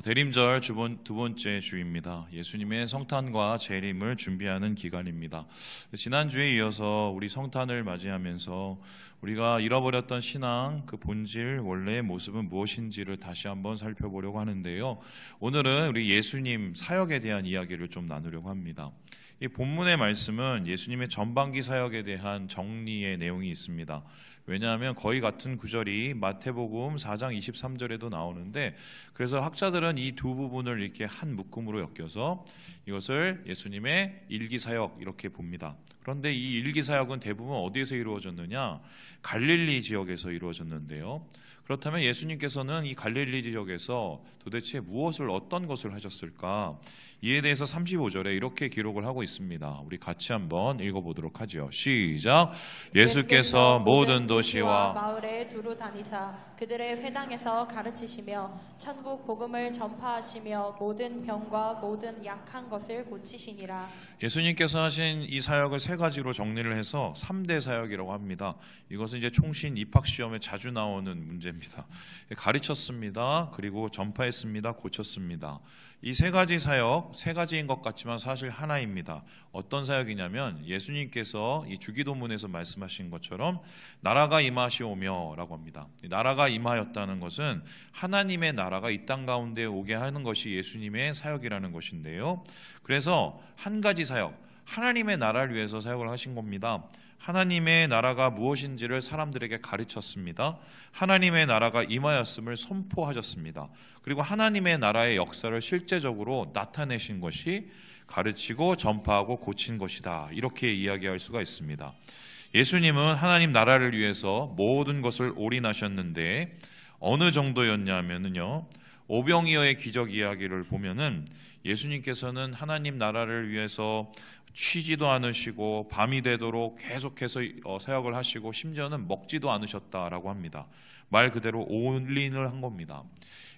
대림절 두 번째 주입니다. 예수님의 성탄과 재림을 준비하는 기간입니다. 지난주에 이어서 우리 성탄을 맞이하면서 우리가 잃어버렸던 신앙, 그 본질, 원래의 모습은 무엇인지를 다시 한번 살펴보려고 하는데요. 오늘은 우리 예수님 사역에 대한 이야기를 좀 나누려고 합니다. 이 본문의 말씀은 예수님의 전반기 사역에 대한 정리의 내용이 있습니다. 왜냐하면 거의 같은 구절이 마태복음 4장 23절에도 나오는데, 그래서 학자들은 이 두 부분을 이렇게 한 묶음으로 엮여서 이것을 예수님의 일기 사역 이렇게 봅니다. 그런데 이 일기 사역은 대부분 어디에서 이루어졌느냐? 갈릴리 지역에서 이루어졌는데요. 그렇다면 예수님께서는 이 갈릴리 지역에서 도대체 어떤 것을 하셨을까? 이에 대해서 35절에 이렇게 기록을 하고 있습니다. 우리 같이 한번 읽어보도록 하죠. 시작! 예수께서 모든 도시와 마을에 두루 다니사 그들의 회당에서 가르치시며 천국 복음을 전파하시며 모든 병과 모든 약한 것을 고치시니라. 예수님께서 하신 이 사역을 세 가지로 정리를 해서 3대 사역이라고 합니다. 이것은 이제 총신 입학시험에 자주 나오는 문제입니다. 가르쳤습니다. 그리고 전파했습니다. 고쳤습니다. 이 세 가지 사역, 세 가지인 것 같지만 사실 하나입니다. 어떤 사역이냐면 예수님께서 이 주기도문에서 말씀하신 것처럼 나라가 임하시오며 라고 합니다. 나라가 임하였다는 것은 하나님의 나라가 이 땅 가운데 오게 하는 것이 예수님의 사역이라는 것인데요. 그래서 한 가지 사역, 하나님의 나라를 위해서 사역을 하신 겁니다. 하나님의 나라가 무엇인지를 사람들에게 가르쳤습니다. 하나님의 나라가 임하였음을 선포하셨습니다. 그리고 하나님의 나라의 역사를 실제적으로 나타내신 것이 가르치고 전파하고 고친 것이다. 이렇게 이야기할 수가 있습니다. 예수님은 하나님 나라를 위해서 모든 것을 올인하셨는데 어느 정도였냐면요, 오병이어의 기적 이야기를 보면은 예수님께서는 하나님 나라를 위해서 쉬지도 않으시고 밤이 되도록 계속해서 사역을 하시고 심지어는 먹지도 않으셨다라고 합니다. 말 그대로 올인을 한 겁니다.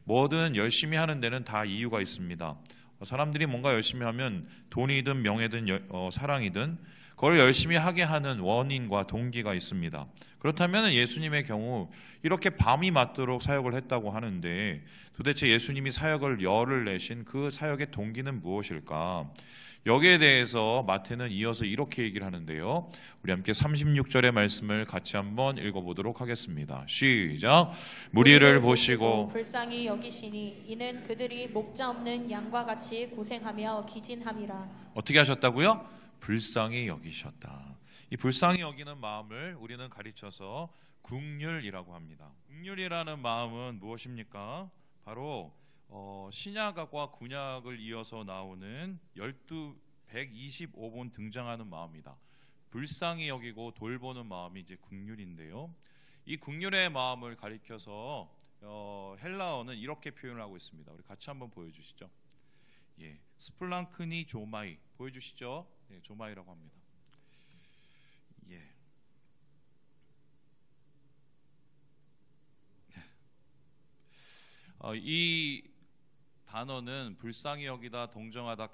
뭐든 열심히 하는 데는 다 이유가 있습니다. 사람들이 뭔가 열심히 하면 돈이든 명예든 사랑이든 그걸 열심히 하게 하는 원인과 동기가 있습니다. 그렇다면 예수님의 경우 이렇게 밤이 맞도록 사역을 했다고 하는데 도대체 예수님이 사역을 열을 내신 그 사역의 동기는 무엇일까? 여기에 대해서 마태는 이어서 이렇게 얘기를 하는데요. 우리 함께 36절의 말씀을 같이 한번 읽어보도록 하겠습니다. 시작! 무리를 보시고 불쌍히 여기시니 이는 그들이 목자 없는 양과 같이 고생하며 기진함이라. 어떻게 하셨다고요? 불쌍히 여기셨다. 이 불쌍히 여기는 마음을 우리는 가르쳐서 긍휼이라고 합니다. 긍휼이라는 마음은 무엇입니까? 바로 신약과 구약을 이어서 나오는 125번 등장하는 마음이다. 불쌍히 여기고 돌보는 마음이 이제 긍휼인데요. 이 긍휼의 마음을 가리켜서 헬라어는 이렇게 표현을 하고 있습니다. 우리 같이 한번 보여주시죠. 예, 스플랑크니 조마이 보여주시죠. 예, 조마이라고 합니다. 예. 이 단어는 불쌍히 여기다, 동정하다,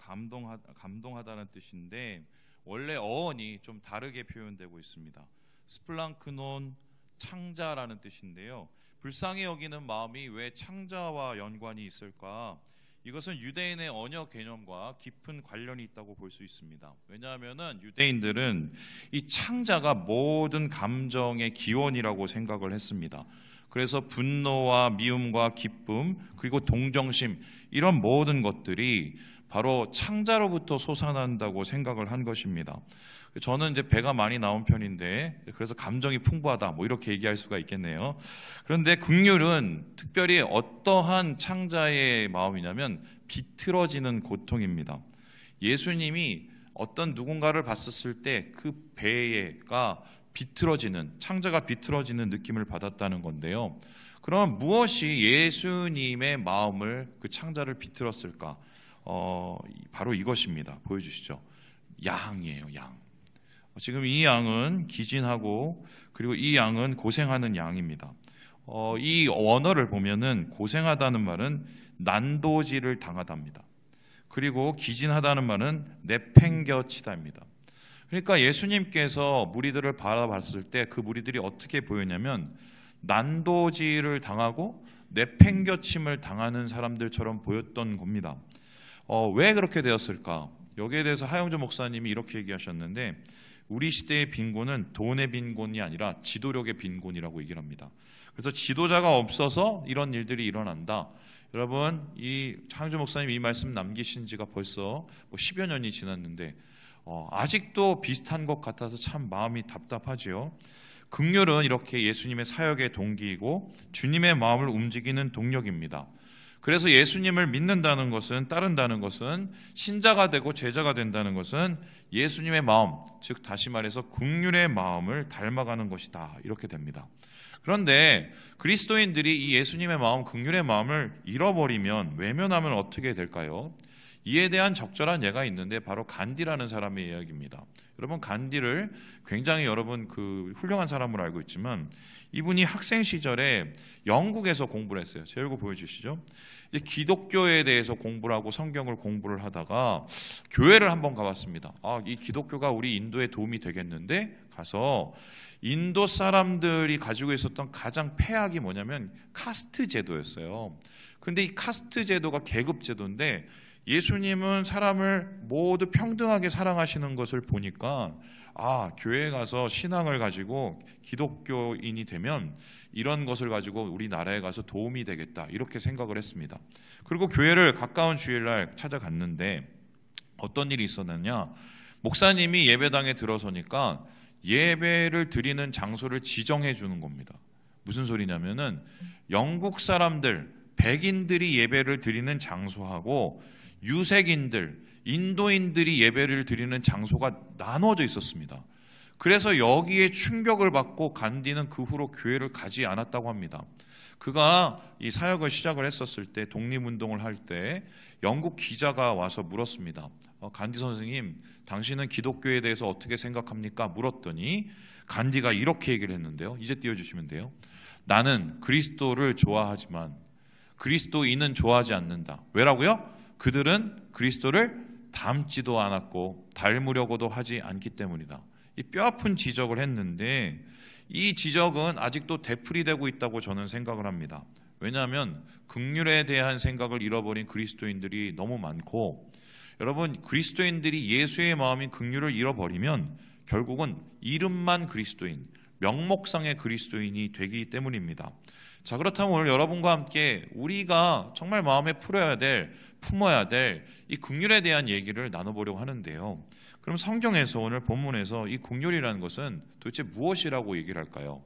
감동하다는 뜻인데 원래 어원이 좀 다르게 표현되고 있습니다. 스플랑크논 창자라는 뜻인데요. 불쌍히 여기는 마음이 왜 창자와 연관이 있을까? 이것은 유대인의 언어 개념과 깊은 관련이 있다고 볼 수 있습니다. 왜냐하면 유대인들은 이 창자가 모든 감정의 기원이라고 생각을 했습니다. 그래서 분노와 미움과 기쁨 그리고 동정심 이런 모든 것들이 바로 창자로부터 솟아난다고 생각을 한 것입니다. 저는 이제 배가 많이 나온 편인데 그래서 감정이 풍부하다 뭐 이렇게 얘기할 수가 있겠네요. 그런데 긍휼은 특별히 어떠한 창자의 마음이냐면 비틀어지는 고통입니다. 예수님이 어떤 누군가를 봤었을 때 그 배가 비틀어지는, 창자가 비틀어지는 느낌을 받았다는 건데요. 그럼 무엇이 예수님의 마음을, 그 창자를 비틀었을까? 바로 이것입니다. 보여주시죠. 양이에요, 양. 지금 이 양은 기진하고 그리고 이 양은 고생하는 양입니다. 이 원어를 보면은 고생하다는 말은 난도질을 당하답니다. 그리고 기진하다는 말은 내팽겨치다입니다. 그러니까 예수님께서 무리들을 바라봤을 때 그 무리들이 어떻게 보였냐면 난도질을 당하고 내팽겨침을 당하는 사람들처럼 보였던 겁니다. 왜 그렇게 되었을까? 여기에 대해서 하영조 목사님이 이렇게 얘기하셨는데, 우리 시대의 빈곤은 돈의 빈곤이 아니라 지도력의 빈곤이라고 얘기를 합니다. 그래서 지도자가 없어서 이런 일들이 일어난다. 여러분, 이 하영조 목사님 이 말씀 남기신 지가 벌써 10여 년이 지났는데 아직도 비슷한 것 같아서 참 마음이 답답하지요. 긍휼은 이렇게 예수님의 사역의 동기이고 주님의 마음을 움직이는 동력입니다. 그래서 예수님을 믿는다는 것은, 따른다는 것은, 신자가 되고 제자가 된다는 것은 예수님의 마음, 즉 다시 말해서 긍휼의 마음을 닮아가는 것이다, 이렇게 됩니다. 그런데 그리스도인들이 이 예수님의 마음, 긍휼의 마음을 잃어버리면, 외면하면 어떻게 될까요? 이에 대한 적절한 예가 있는데 바로 간디라는 사람의 이야기입니다. 여러분, 간디를 굉장히 여러분 훌륭한 사람으로 알고 있지만 이분이 학생 시절에 영국에서 공부를 했어요. 제 얼굴 보여주시죠. 이제 기독교에 대해서 공부를 하고 성경을 공부를 하다가 교회를 한번 가봤습니다. 이 기독교가 우리 인도에 도움이 되겠는데, 가서 인도 사람들이 가지고 있었던 가장 폐악이 뭐냐면 카스트 제도였어요. 근데 이 카스트 제도가 계급 제도인데 예수님은 사람을 모두 평등하게 사랑하시는 것을 보니까 교회에 가서 신앙을 가지고 기독교인이 되면 이런 것을 가지고 우리나라에 가서 도움이 되겠다, 이렇게 생각을 했습니다. 그리고 교회를 가까운 주일날 찾아갔는데 어떤 일이 있었느냐, 목사님이 예배당에 들어서니까 예배를 드리는 장소를 지정해 주는 겁니다. 무슨 소리냐면은 영국 사람들, 백인들이 예배를 드리는 장소하고 유색인들, 인도인들이 예배를 드리는 장소가 나눠져 있었습니다. 그래서 여기에 충격을 받고 간디는 그 후로 교회를 가지 않았다고 합니다. 그가 이 사역을 시작을 했었을 때, 독립운동을 할 때 영국 기자가 와서 물었습니다. 간디 선생님, 당신은 기독교에 대해서 어떻게 생각합니까? 물었더니 간디가 이렇게 얘기를 했는데요. 이제 띄워주시면 돼요. 나는 그리스도를 좋아하지만 그리스도인은 좋아하지 않는다. 왜라고요? 그들은 그리스도를 닮지도 않았고 닮으려고도 하지 않기 때문이다. 이 뼈아픈 지적을 했는데 이 지적은 아직도 되풀이되고 있다고 저는 생각을 합니다. 왜냐하면 긍휼에 대한 생각을 잃어버린 그리스도인들이 너무 많고, 여러분, 그리스도인들이 예수의 마음인 긍휼을 잃어버리면 결국은 이름만 그리스도인, 명목상의 그리스도인이 되기 때문입니다. 자, 그렇다면 오늘 여러분과 함께 우리가 정말 마음에 품어야 될 이 긍휼에 대한 얘기를 나눠보려고 하는데요. 그럼 성경에서, 오늘 본문에서 이 긍휼이라는 것은 도대체 무엇이라고 얘기를 할까요?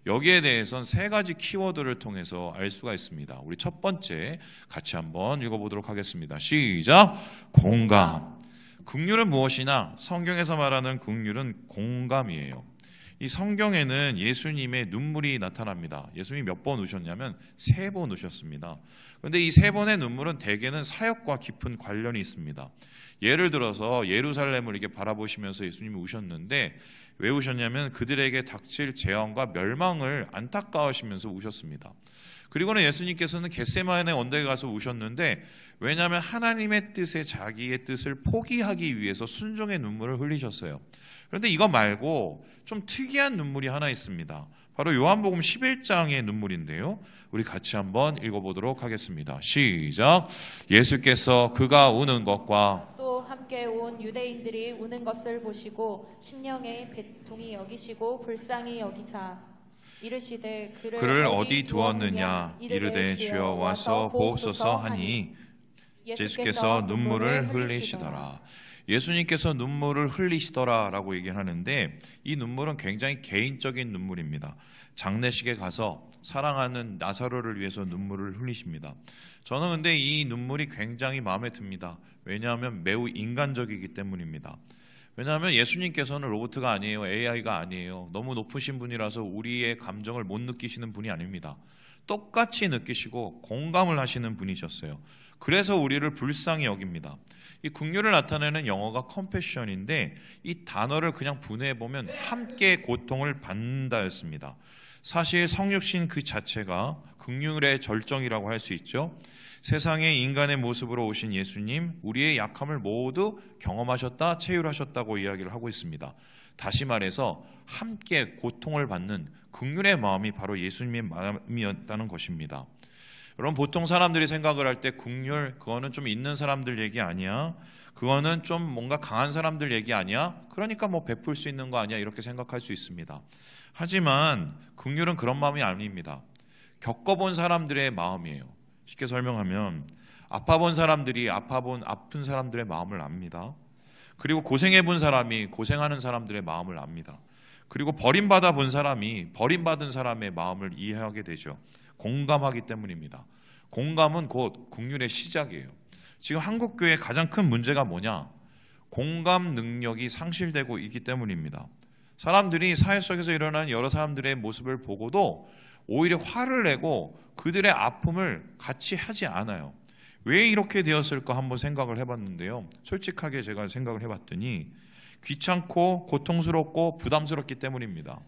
여기에 대해서는 세 가지 키워드를 통해서 알 수가 있습니다. 우리 첫 번째 같이 한번 읽어보도록 하겠습니다. 시작! 공감. 긍휼은 무엇이냐? 성경에서 말하는 긍휼은 공감이에요. 이 성경에는 예수님의 눈물이 나타납니다. 예수님이 몇 번 우셨냐면 3번 우셨습니다. 그런데 이 3번의 눈물은 대개는 사역과 깊은 관련이 있습니다. 예를 들어서 예루살렘을 이렇게 바라보시면서 예수님이 우셨는데 왜 우셨냐면 그들에게 닥칠 재앙과 멸망을 안타까워하시면서 우셨습니다. 그리고는 예수님께서는 겟세마네 언덕에 가서 우셨는데, 왜냐하면 하나님의 뜻에 자기의 뜻을 포기하기 위해서 순종의 눈물을 흘리셨어요. 그런데 이거 말고 좀 특이한 눈물이 하나 있습니다. 바로 요한복음 11장의 눈물인데요. 우리 같이 한번 읽어보도록 하겠습니다. 시작! 예수께서 그가 우는 것과 또 함께 온 유대인들이 우는 것을 보시고 심령에 배통이 여기시고 불쌍히 여기사 이르시되 그를 어디 두었느냐? 이르되 주여 와서 보옵소서 하니 예수께서 눈물을 흘리시더라. 예수님께서 눈물을 흘리시더라라고 얘기하는데, 이 눈물은 굉장히 개인적인 눈물입니다. 장례식에 가서 사랑하는 나사로를 위해서 눈물을 흘리십니다. 저는 근데 이 눈물이 굉장히 마음에 듭니다. 왜냐하면 매우 인간적이기 때문입니다. 왜냐하면 예수님께서는 로봇가 아니에요. AI가 아니에요. 너무 높으신 분이라서 우리의 감정을 못 느끼시는 분이 아닙니다. 똑같이 느끼시고 공감을 하시는 분이셨어요. 그래서 우리를 불쌍히 여깁니다. 이 긍휼을 나타내는 영어가 compassion인데 이 단어를 그냥 분해해보면 함께 고통을 받는다였습니다. 사실 성육신 그 자체가 긍휼의 절정이라고 할 수 있죠. 세상에 인간의 모습으로 오신 예수님, 우리의 약함을 모두 경험하셨다, 체휼하셨다고 이야기를 하고 있습니다. 다시 말해서 함께 고통을 받는 긍휼의 마음이 바로 예수님의 마음이었다는 것입니다. 여러분 보통 사람들이 생각을 할 때 긍휼 그거는 좀 있는 사람들 얘기 아니야? 그거는 좀 뭔가 강한 사람들 얘기 아니야? 그러니까 뭐 베풀 수 있는 거 아니야? 이렇게 생각할 수 있습니다. 하지만 긍휼은 그런 마음이 아닙니다. 겪어본 사람들의 마음이에요. 쉽게 설명하면 아파본 사람들이 아픈 사람들의 마음을 압니다. 그리고 고생해본 사람이 고생하는 사람들의 마음을 압니다. 그리고 버림받아 본 사람이 버림받은 사람의 마음을 이해하게 되죠. 공감하기 때문입니다. 공감은 곧 긍휼의 시작이에요. 지금 한국교회의 가장 큰 문제가 뭐냐? 공감 능력이 상실되고 있기 때문입니다. 사람들이 사회 속에서 일어나는 여러 사람들의 모습을 보고도 오히려 화를 내고 그들의 아픔을 같이 하지 않아요. 왜 이렇게 되었을까 한번 생각을 해봤는데요. 솔직하게 제가 생각을 해봤더니 귀찮고 고통스럽고 부담스럽기 때문입니다.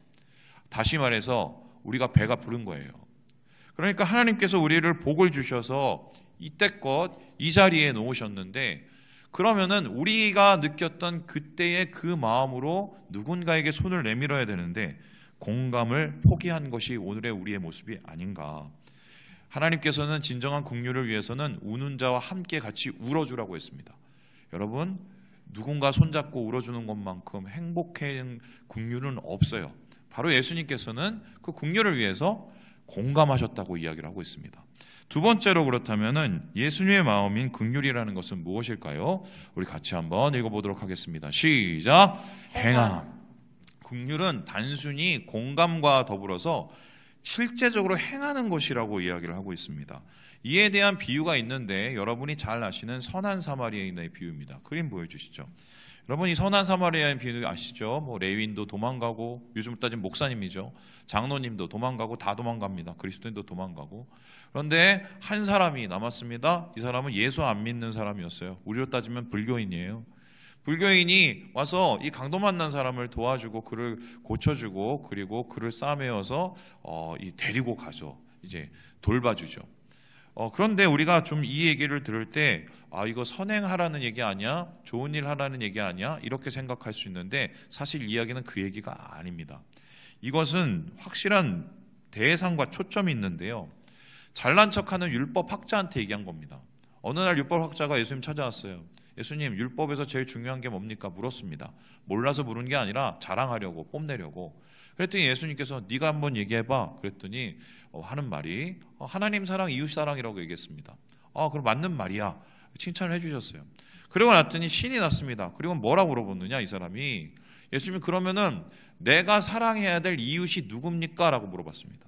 다시 말해서 우리가 배가 부른 거예요. 그러니까 하나님께서 우리를 복을 주셔서 이때껏 이 자리에 놓으셨는데 그러면은 우리가 느꼈던 그때의 그 마음으로 누군가에게 손을 내밀어야 되는데 공감을 포기한 것이 오늘의 우리의 모습이 아닌가. 하나님께서는 진정한 긍휼을 위해서는 우는 자와 함께 같이 울어주라고 했습니다. 여러분 누군가 손잡고 울어주는 것만큼 행복한 긍휼은 없어요. 바로 예수님께서는 그 긍휼을 위해서 공감하셨다고 이야기를 하고 있습니다. 두 번째로 그렇다면은 예수님의 마음인 긍휼이라는 것은 무엇일까요? 우리 같이 한번 읽어보도록 하겠습니다. 시작. 행함. 긍휼은 단순히 공감과 더불어서 실제적으로 행하는 것이라고 이야기를 하고 있습니다. 이에 대한 비유가 있는데 여러분이 잘 아시는 선한 사마리아인의 비유입니다. 그림 보여주시죠. 여러분 이 선한 사마리아인 비유 아시죠? 뭐 레위인도 도망가고 요즘 따지면 목사님이죠. 장로님도 도망가고 다 도망갑니다. 그리스도인도 도망가고. 그런데 한 사람이 남았습니다. 이 사람은 예수 안 믿는 사람이었어요. 우리로 따지면 불교인이에요. 불교인이 와서 이 강도 만난 사람을 도와주고 그를 고쳐주고 그리고 그를 싸매어서 데리고 가죠. 이제 돌봐주죠. 그런데 우리가 좀 이 얘기를 들을 때 이거 선행하라는 얘기 아니야? 좋은 일 하라는 얘기 아니야? 이렇게 생각할 수 있는데 사실 이야기는 그 얘기가 아닙니다. 이것은 확실한 대상과 초점이 있는데요. 잘난 척하는 율법학자한테 얘기한 겁니다. 어느 날 율법학자가 예수님 찾아왔어요. 예수님 율법에서 제일 중요한 게 뭡니까? 물었습니다. 몰라서 물은 게 아니라 자랑하려고 뽐내려고. 그랬더니 예수님께서 네가 한번 얘기해봐. 그랬더니 하는 말이 하나님 사랑 이웃 사랑이라고 얘기했습니다. 그럼 맞는 말이야. 칭찬을 해주셨어요. 그러고 났더니 신이 났습니다. 그리고 뭐라고 물어보느냐 이 사람이. 예수님이 그러면은 내가 사랑해야 될 이웃이 누굽니까? 라고 물어봤습니다.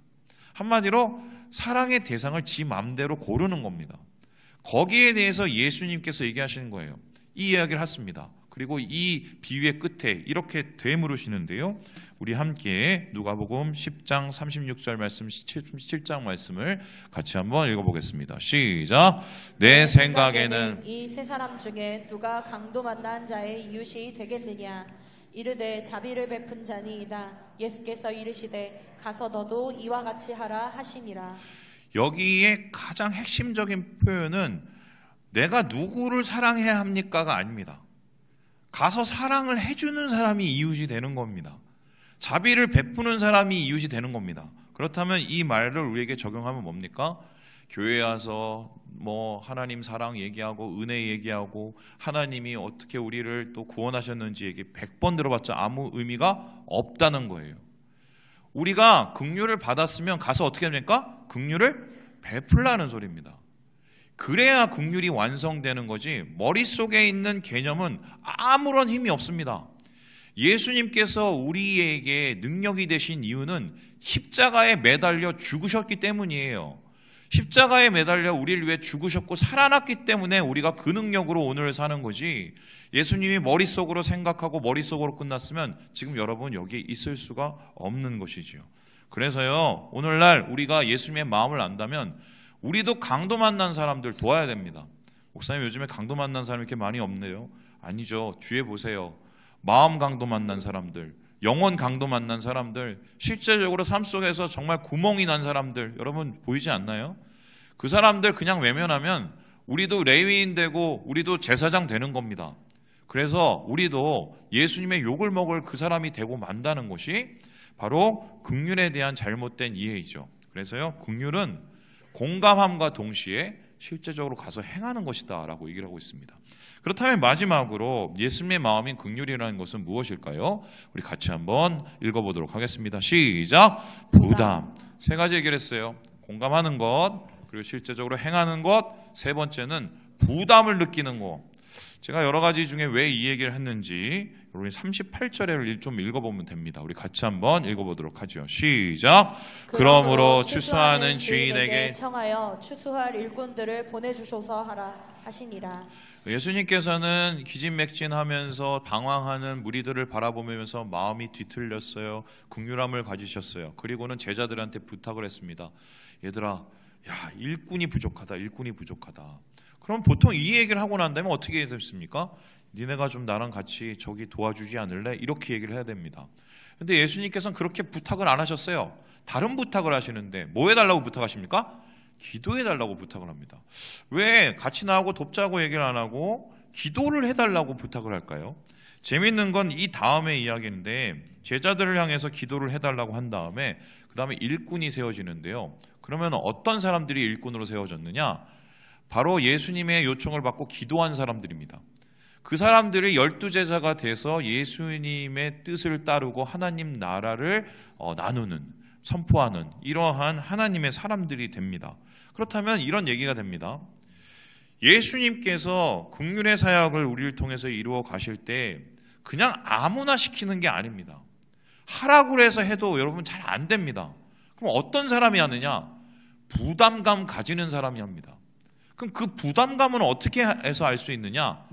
한마디로 사랑의 대상을 지 마음대로 고르는 겁니다. 거기에 대해서 예수님께서 얘기하시는 거예요. 이 이야기를 했습니다. 그리고 이 비유의 끝에 이렇게 되물으시는데요. 우리 함께 누가복음 10장 36절 말씀 17장 말씀을 같이 한번 읽어보겠습니다. 시작. 내 생각에는 이 세 사람 중에 누가 강도 만난 자의 이웃이 되겠느냐. 이르되 자비를 베푼 자니이다. 예수께서 이르시되 가서 너도 이와 같이 하라 하시니라. 여기에 가장 핵심적인 표현은 내가 누구를 사랑해야 합니까가 아닙니다. 가서 사랑을 해주는 사람이 이웃이 되는 겁니다. 자비를 베푸는 사람이 이웃이 되는 겁니다. 그렇다면 이 말을 우리에게 적용하면 뭡니까? 교회에 와서 뭐 하나님 사랑 얘기하고 은혜 얘기하고 하나님이 어떻게 우리를 또 구원하셨는지 얘기 100번 들어봤자 아무 의미가 없다는 거예요. 우리가 긍휼을 받았으면 가서 어떻게 합니까? 긍휼을 베풀라는 소리입니다. 그래야 긍휼이 완성되는 거지 머릿속에 있는 개념은 아무런 힘이 없습니다. 예수님께서 우리에게 능력이 되신 이유는 십자가에 매달려 죽으셨기 때문이에요. 십자가에 매달려 우리를 위해 죽으셨고 살아났기 때문에 우리가 그 능력으로 오늘 사는 거지, 예수님이 머릿속으로 생각하고 머릿속으로 끝났으면 지금 여러분 여기 있을 수가 없는 것이지요. 그래서요, 오늘날 우리가 예수님의 마음을 안다면 우리도 강도 만난 사람들 도와야 됩니다. 목사님 요즘에 강도 만난 사람이 이렇게 많이 없네요. 아니죠. 뒤에 보세요. 마음 강도 만난 사람들, 영혼 강도 만난 사람들, 실제적으로 삶 속에서 정말 구멍이 난 사람들 여러분 보이지 않나요? 그 사람들 그냥 외면하면 우리도 레위인 되고 우리도 제사장 되는 겁니다. 그래서 우리도 예수님의 욕을 먹을 그 사람이 되고 만다는 것이 바로 긍휼에 대한 잘못된 이해이죠. 그래서요, 긍휼은 공감함과 동시에 실제적으로 가서 행하는 것이다 라고 얘기를 하고 있습니다. 그렇다면 마지막으로 예수님의 마음인 긍휼이라는 것은 무엇일까요? 우리 같이 한번 읽어보도록 하겠습니다. 시작! 부담. 세 가지 얘기를 했어요. 공감하는 것, 그리고 실제적으로 행하는 것, 세 번째는 부담을 느끼는 것. 제가 여러 가지 중에 왜 이 얘기를 했는지 우리 38절을 좀 읽어보면 됩니다. 우리 같이 한번 읽어보도록 하죠. 시작! 그러므로 추수하는 주인에게 청하여 추수할 일꾼들을 보내주소서 하라 하시니라. 예수님께서는 기진맥진하면서 방황하는 무리들을 바라보면서 마음이 뒤틀렸어요. 긍휼함을 가지셨어요. 그리고는 제자들한테 부탁을 했습니다. 얘들아, 야, 일꾼이 부족하다. 일꾼이 부족하다. 그럼 보통 이 얘기를 하고 난 다음에 어떻게 됐습니까? 니네가 좀 나랑 같이 저기 도와주지 않을래? 이렇게 얘기를 해야 됩니다. 근데 예수님께서는 그렇게 부탁을 안 하셨어요. 다른 부탁을 하시는데 뭐 해달라고 부탁하십니까? 기도해달라고 부탁을 합니다. 왜 같이 나하고 돕자고 얘기를 안 하고 기도를 해달라고 부탁을 할까요? 재밌는 건 이 다음의 이야기인데 제자들을 향해서 기도를 해달라고 한 다음에 그 다음에 일꾼이 세워지는데요. 그러면 어떤 사람들이 일꾼으로 세워졌느냐? 바로 예수님의 요청을 받고 기도한 사람들입니다. 그 사람들이 12제자가 돼서 예수님의 뜻을 따르고 하나님 나라를 나누는, 선포하는 이러한 하나님의 사람들이 됩니다. 그렇다면 이런 얘기가 됩니다. 예수님께서 긍휼의 사역을 우리를 통해서 이루어 가실 때 그냥 아무나 시키는 게 아닙니다. 하라고 해서 해도 여러분 잘 안 됩니다. 그럼 어떤 사람이 하느냐? 부담감 가지는 사람이 합니다. 그럼 그 부담감은 어떻게 해서 알 수 있느냐?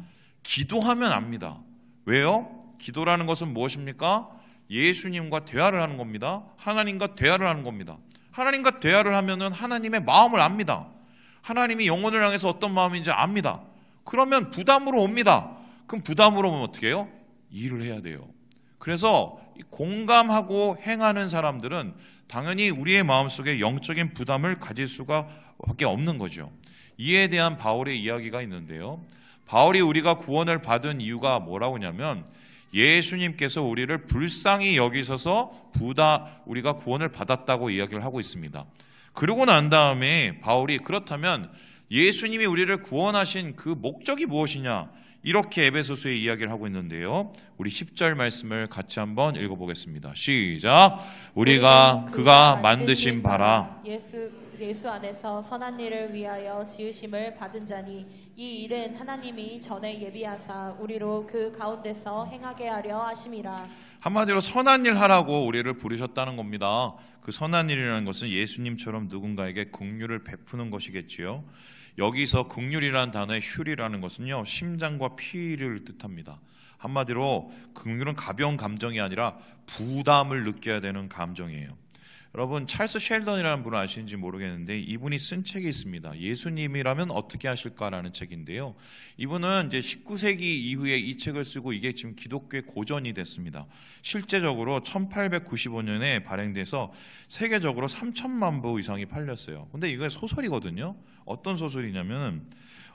기도하면 압니다. 왜요? 기도라는 것은 무엇입니까? 예수님과 대화를 하는 겁니다. 하나님과 대화를 하는 겁니다. 하나님과 대화를 하면은 하나님의 마음을 압니다. 하나님이 영혼을 향해서 어떤 마음인지 압니다. 그러면 부담으로 옵니다. 그럼 부담으로 오면 어떻게 해요? 일을 해야 돼요. 그래서 공감하고 행하는 사람들은 당연히 우리의 마음속에 영적인 부담을 가질 수가 밖에 없는 거죠. 이에 대한 바울의 이야기가 있는데요. 바울이 우리가 구원을 받은 이유가 뭐라고 하냐면 예수님께서 우리를 불쌍히 여기셔서 우리가 구원을 받았다고 이야기를 하고 있습니다. 그러고 난 다음에 바울이 그렇다면 예수님이 우리를 구원하신 그 목적이 무엇이냐? 이렇게 에베소서에 이야기를 하고 있는데요. 우리 10절 말씀을 같이 한번 읽어보겠습니다. 시작! 우리가 그가 만드신 바라 예수 안에서 선한 일을 위하여 지으심을 받은 자니 이 일은 하나님이 전에 예비하사 우리로 그 가운데서 행하게 하려 하심이라. 한마디로 선한 일 하라고 우리를 부르셨다는 겁니다. 그 선한 일이라는 것은 예수님처럼 누군가에게 긍휼을 베푸는 것이겠지요. 여기서 긍휼이라는 단어의 휼이라는 것은요, 심장과 피를 뜻합니다. 한마디로 긍휼은 가벼운 감정이 아니라 부담을 느껴야 되는 감정이에요. 여러분, 찰스 셸던이라는 분을 아시는지 모르겠는데 이분이 쓴 책이 있습니다. 예수님이라면 어떻게 하실까라는 책인데요. 이분은 이제 19세기 이후에 이 책을 쓰고 이게 지금 기독교의 고전이 됐습니다. 실제적으로 1895년에 발행돼서 세계적으로 3천만 부 이상이 팔렸어요. 근데 이거 소설이거든요. 어떤 소설이냐면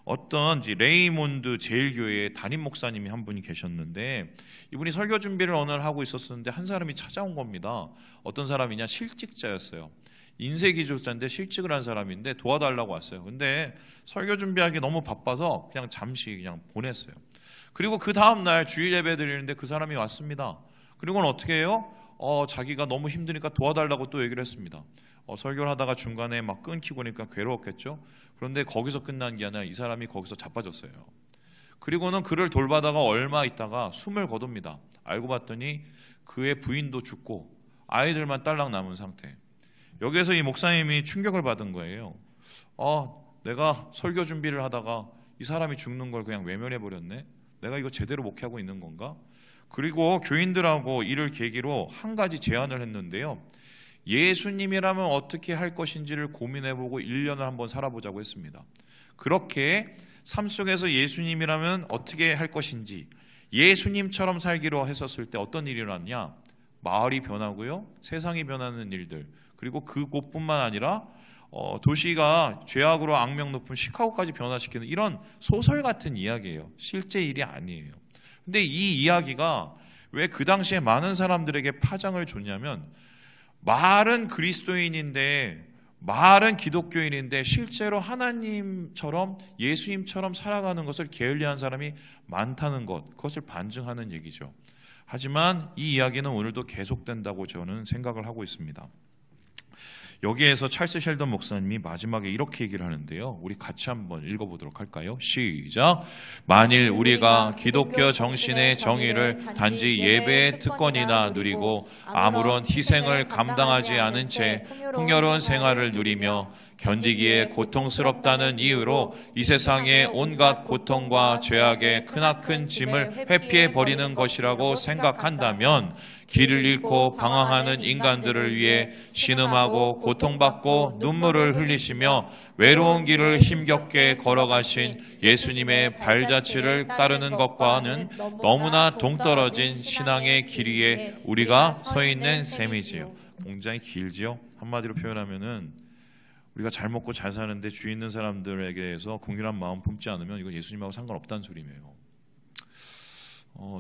어떤 레이몬드 제일교회의 담임 목사님이 한 분이 계셨는데 이분이 설교 준비를 어느 날 하고 있었는데 한 사람이 찾아온 겁니다. 어떤 사람이냐? 실직자였어요. 인쇄기술자인데 실직을 한 사람인데 도와달라고 왔어요. 근데 설교 준비하기 너무 바빠서 그냥 잠시 그냥 보냈어요. 그리고 그 다음 날 주일 예배 드리는데 그 사람이 왔습니다. 그리고는 어떻게 해요? 자기가 너무 힘드니까 도와달라고 또 얘기를 했습니다. 설교를 하다가 중간에 막 끊기고 그러니까 괴로웠겠죠. 그런데 거기서 끝난 게 아니라 이 사람이 거기서 자빠졌어요. 그리고는 그를 돌봐다가 얼마 있다가 숨을 거둡니다. 알고 봤더니 그의 부인도 죽고 아이들만 딸랑 남은 상태. 여기에서 이 목사님이 충격을 받은 거예요. 내가 설교 준비를 하다가 이 사람이 죽는 걸 그냥 외면해버렸네. 내가 이거 제대로 목회하고 있는 건가? 그리고 교인들하고 이를 계기로 한 가지 제안을 했는데요. 예수님이라면 어떻게 할 것인지를 고민해보고 1년을 한번 살아보자고 했습니다. 그렇게 삶 속에서 예수님이라면 어떻게 할 것인지 예수님처럼 살기로 했었을 때 어떤 일이 일어났냐? 마을이 변하고요. 세상이 변하는 일들. 그리고 그곳뿐만 아니라 도시가 죄악으로 악명 높은 시카고까지 변화시키는 이런 소설 같은 이야기예요. 실제 일이 아니에요. 근데 이 이야기가 왜 그 당시에 많은 사람들에게 파장을 줬냐면 말은 그리스도인인데 말은 기독교인인데 실제로 하나님처럼 예수님처럼 살아가는 것을 게을리한 사람이 많다는 것, 그것을 반증하는 얘기죠. 하지만 이 이야기는 오늘도 계속된다고 저는 생각을 하고 있습니다. 여기에서 찰스 셸던 목사님이 마지막에 이렇게 얘기를 하는데요. 우리 같이 한번 읽어보도록 할까요? 시작! 만일 우리가 기독교 정신의 정의를 단지 예배의 특권이나 누리고 아무런 희생을 감당하지 않은 채 풍요로운 생활을 누리며 견디기에 고통스럽다는 이유로 이 세상의 온갖 고통과 죄악의 크나큰 짐을 회피해 버리는 것이라고 생각한다면 길을 잃고 방황하는 인간들을 위해 신음하고 고통받고 눈물을 흘리시며 외로운 길을 힘겹게 걸어가신 예수님의 발자취를 따르는 것과는 너무나 동떨어진 신앙의 길 위에 우리가 서 있는 셈이지요. 굉장히 길지요. 한마디로 표현하면은 우리가 잘 먹고 잘 사는데 주위 있는 사람들에게 대해서 긍휼한 마음 품지 않으면 이건 예수님하고 상관없다는 소리네요.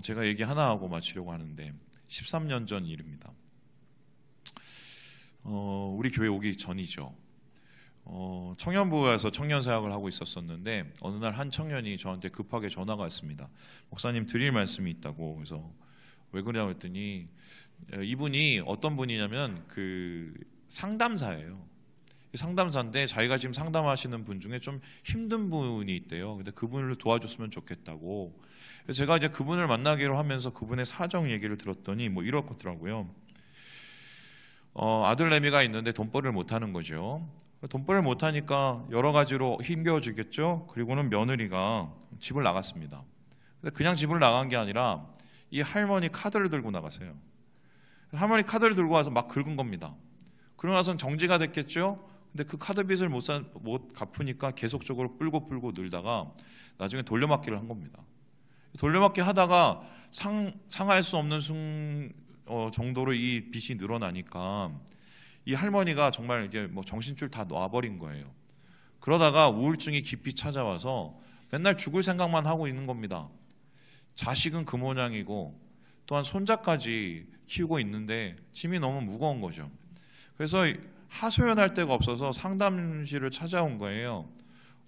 제가 얘기 하나 하고 마치려고 하는데 13년 전 일입니다. 우리 교회 오기 전이죠. 청년부에서 청년 사역을 하고 있었었는데 어느 날 한 청년이 저한테 급하게 전화가 왔습니다. 목사님 드릴 말씀이 있다고. 그래서 왜 그러냐고 했더니 이분이 어떤 분이냐면 그 상담사예요. 상담사인데 자기가 지금 상담하시는 분 중에 좀 힘든 분이 있대요. 근데 그분을 도와줬으면 좋겠다고. 그래서 제가 이제 그분을 만나기로 하면서 그분의 사정 얘기를 들었더니 뭐 이렇더라고요. 아들내미가 있는데 돈벌이를 못하는 거죠. 돈벌이를 못하니까 여러 가지로 힘겨워지겠죠. 그리고는 며느리가 집을 나갔습니다. 근데 그냥 집을 나간 게 아니라 이 할머니 카드를 들고 나가세요. 할머니 카드를 들고 와서 막 긁은 겁니다. 그러고 나서는 정지가 됐겠죠. 근데 그 카드 빚을 못 갚으니까 계속적으로 풀고 늘다가 나중에 돌려막기를 한 겁니다. 돌려막기 하다가 상할 수 없는 정도로 이 빚이 늘어나니까 이 할머니가 정말 이제 뭐 정신줄 다 놔버린 거예요. 그러다가 우울증이 깊이 찾아와서 맨날 죽을 생각만 하고 있는 겁니다. 자식은 그 모양이고 또한 손자까지 키우고 있는데 짐이 너무 무거운 거죠. 그래서 하소연할 데가 없어서 상담실을 찾아온 거예요.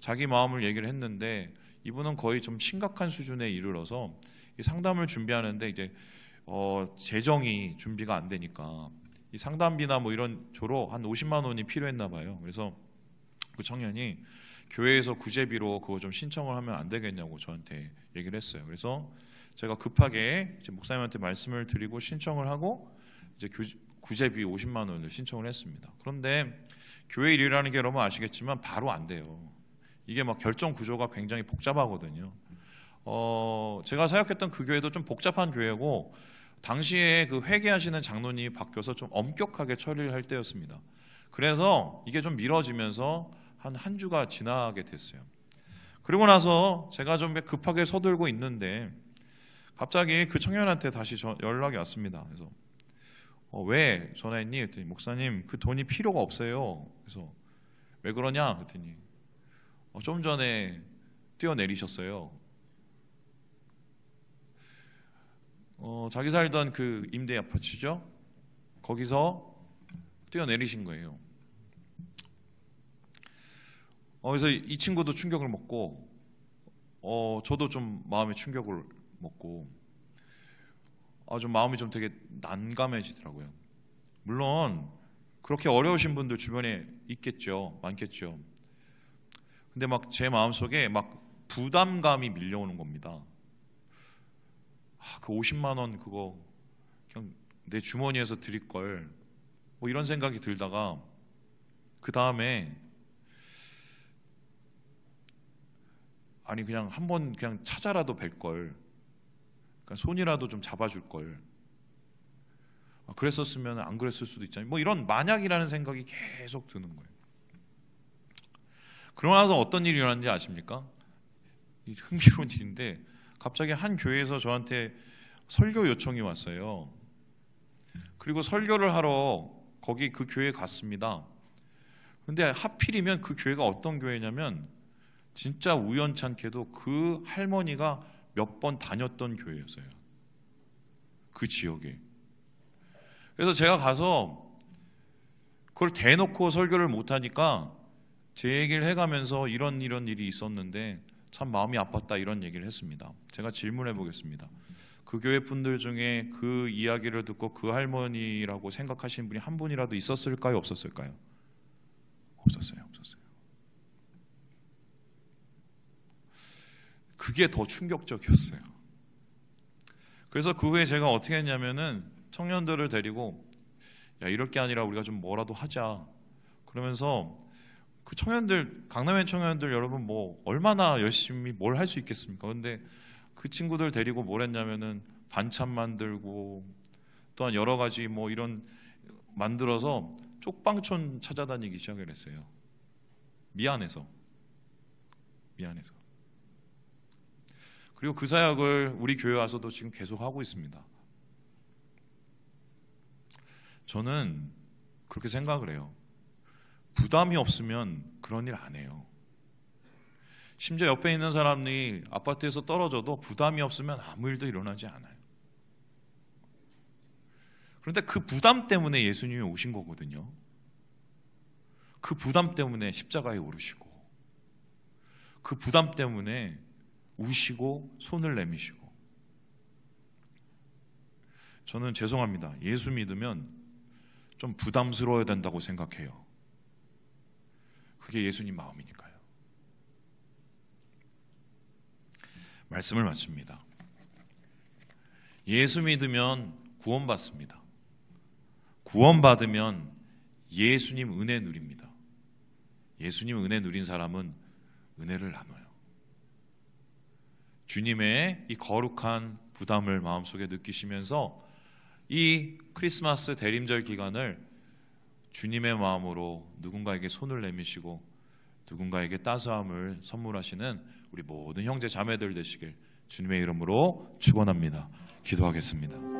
자기 마음을 얘기를 했는데 이분은 거의 좀 심각한 수준에 이르러서 이 상담을 준비하는데 이제 재정이 준비가 안 되니까 이 상담비나 뭐 이런 조로 한 50만 원이 필요했나 봐요. 그래서 그 청년이 교회에서 구제비로 그거 좀 신청을 하면 안 되겠냐고 저한테 얘기를 했어요. 그래서 제가 급하게 이제 목사님한테 말씀을 드리고 신청을 하고 이제 구제비 50만 원을 신청을 했습니다. 그런데 교회 일이라는 게 여러분 아시겠지만 바로 안 돼요. 이게 막 결정 구조가 굉장히 복잡하거든요. 제가 사역했던 그 교회도 좀 복잡한 교회고 당시에 그 회계하시는 장로님이 바뀌어서 좀 엄격하게 처리를 할 때였습니다. 그래서 이게 좀 미뤄지면서 한 주가 지나게 됐어요. 그리고 나서 제가 좀 급하게 서둘고 있는데 갑자기 그 청년한테 다시 연락이 왔습니다. 그래서 왜 전화했니? 했더니 목사님 그 돈이 필요가 없어요. 그래서 왜 그러냐? 했더니 좀 전에 뛰어내리셨어요. 자기 살던 그 임대 아파트죠? 거기서 뛰어내리신 거예요. 그래서 이 친구도 충격을 먹고 저도 좀 마음에 충격을 먹고 좀 마음이 좀 되게 난감해지더라고요. 물론 그렇게 어려우신 분들 주변에 있겠죠. 많겠죠. 근데 막 제 마음속에 막 부담감이 밀려오는 겁니다. 그 50만 원 그거 그냥 내 주머니에서 드릴 걸 뭐 이런 생각이 들다가 그 다음에 아니 그냥 한번 그냥 찾아라도 뵐 걸, 그러니까 손이라도 좀 잡아줄 걸. 그랬었으면 안 그랬을 수도 있잖아요. 뭐 이런 만약이라는 생각이 계속 드는 거예요. 그러고 나서 어떤 일이 일어났는지 아십니까? 이 흥미로운 일인데 갑자기 한 교회에서 저한테 설교 요청이 왔어요. 그리고 설교를 하러 거기 그 교회에 갔습니다. 근데 하필이면 그 교회가 어떤 교회냐면 진짜 우연찮게도 그 할머니가 몇 번 다녔던 교회였어요. 그 지역에. 그래서 제가 가서 그걸 대놓고 설교를 못하니까 제 얘기를 해가면서 이런 일이 있었는데 참 마음이 아팠다 이런 얘기를 했습니다. 제가 질문해 보겠습니다. 그 교회 분들 중에 그 이야기를 듣고 그 할머니라고 생각하시는 분이 한 분이라도 있었을까요? 없었을까요? 없었어요. 그게 더 충격적이었어요. 그래서 그 후에 제가 어떻게 했냐면은 청년들을 데리고 야, 이럴 게 아니라 우리가 좀 뭐라도 하자. 그러면서 그 청년들, 강남의 청년들 여러분 뭐 얼마나 열심히 뭘 할 수 있겠습니까? 근데 그 친구들 데리고 뭘 했냐면은 반찬 만들고 또한 여러 가지 뭐 이런 만들어서 쪽방촌 찾아다니기 시작을 했어요. 미안해서. 그리고 그 사역을 우리 교회 와서도 지금 계속 하고 있습니다. 저는 그렇게 생각을 해요. 부담이 없으면 그런 일 안 해요. 심지어 옆에 있는 사람이 아파트에서 떨어져도 부담이 없으면 아무 일도 일어나지 않아요. 그런데 그 부담 때문에 예수님이 오신 거거든요. 그 부담 때문에 십자가에 오르시고, 그 부담 때문에 우시고 손을 내미시고. 저는 죄송합니다. 예수 믿으면 좀 부담스러워야 된다고 생각해요. 그게 예수님 마음이니까요. 말씀을 마칩니다. 예수 믿으면 구원받습니다. 구원받으면 예수님 은혜 누립니다. 예수님 은혜 누린 사람은 은혜를 나눠요. 주님의 이 거룩한 부담을 마음속에 느끼시면서 이 크리스마스 대림절 기간을 주님의 마음으로 누군가에게 손을 내미시고 누군가에게 따스함을 선물하시는 우리 모든 형제 자매들 되시길 주님의 이름으로 축원합니다. 기도하겠습니다.